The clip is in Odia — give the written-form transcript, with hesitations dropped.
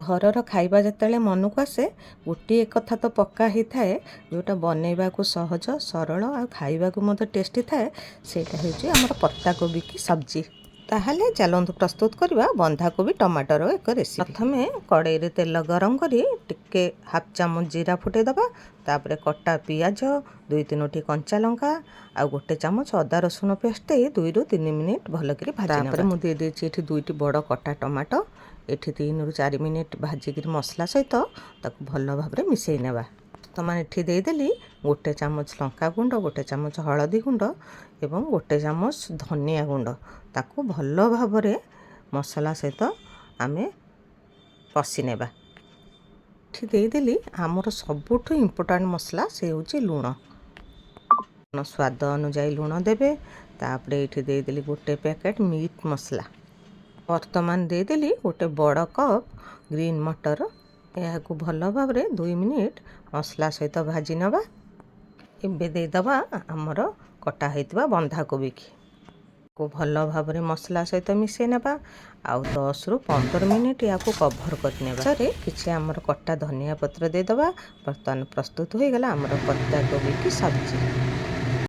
ଘରର ଖାଇବା ଯେତେବେଳେ ମନକୁ ଆସେ ଗୋଟିଏ କଥା ତ ପକ୍କା ହେଇଥାଏ, ଯେଉଁଟା ବନେଇବାକୁ ସହଜ ସରଳ ଆଉ ଖାଇବାକୁ ମଧ୍ୟ ଟେଷ୍ଟି ଥାଏ, ସେଇଟା ହେଉଛି ଆମର ପତ୍ତାକୋବି କି ସବ୍ଜି। ତାହେଲେ ଚାଲନ୍ତୁ ପ୍ରସ୍ତୁତ କରିବା ବନ୍ଧାକୋବି ଟମାଟୋର ଏକ ରେସିପି। ପ୍ରଥମେ କଡ଼େଇରେ ତେଲ ଗରମ କରି ଟିକେ ହାଫ୍ ଚାମଚ ଜିରା ଫୁଟେଇଦେବା। ତାପରେ କଟା ପିଆଜ, 2-3ଟି କଞ୍ଚା ଲଙ୍କା ଆଉ 1 ଚାମଚ ଅଦା ରସୁଣ ପେଷ୍ଟ ଦେଇ 2ରୁ 3 ମିନିଟ୍ ଭଲକରି ଭାଜି ନେବା। ତାପରେ ମୁଁ ଦେଇଦେଇଛି ଏଠି 2ଟି ବଡ଼ କଟା ଟମାଟୋ। ଏଠି 3ରୁ 4 ମିନିଟ୍ ଭାଜିକିରି ମସଲା ସହିତ ତାକୁ ଭଲ ଭାବରେ ମିଶାଇ ନେବା। ବର୍ତ୍ତମାନ ଏଠି ଦେଇଦେଲି 1 ଚାମଚ ଲଙ୍କା ଗୁଣ୍ଡ, 1 ଚାମଚ ହଳଦୀ ଗୁଣ୍ଡ ଏବଂ 1 ଚାମଚ ଧନିଆ ଗୁଣ୍ଡ। ତାକୁ ଭଲ ଭାବରେ ମସଲା ସହିତ ଆମେ କଷି ନେବା। ଏଠି ଦେଇଦେଲି ଆମର ସବୁଠୁ ଇମ୍ପୋର୍ଟାଣ୍ଟ ମସଲା, ସେ ହେଉଛି ଲୁଣ। ସ୍ୱାଦ ଅନୁଯାୟୀ ଲୁଣ ଦେବେ। ତାପରେ ଏଠି ଦେଇଦେଲି 1 ପ୍ୟାକେଟ୍ ମିଟ୍ ମସଲା। ବର୍ତ୍ତମାନ ଦେଇଦେଲି 1 ବଡ଼ କପ୍ ଗ୍ରୀନ୍ ମଟର। ଏହାକୁ ଭଲ ଭାବରେ 2 ମିନିଟ୍ ମସଲା ସହିତ ଭାଜି ନେବା। ଏବେ ଦେଇଦେବା ଆମର କଟା ହେଇଥିବା ବନ୍ଧାକୋବିକି। ଭଲ ଭାବରେ ମସଲା ସହିତ ମିଶାଇ ନେବା ଆଉ 10ରୁ 15 ମିନିଟ୍ ଏହାକୁ କଭର୍ କରିନେବା। କିଛି ଆମର କଟା ଧନିଆ ପତ୍ର ଦେଇଦେବା। ବର୍ତ୍ତମାନ ପ୍ରସ୍ତୁତ ହୋଇଗଲା ଆମର ପତ୍ତାକୋବି କି ସବ୍ଜି।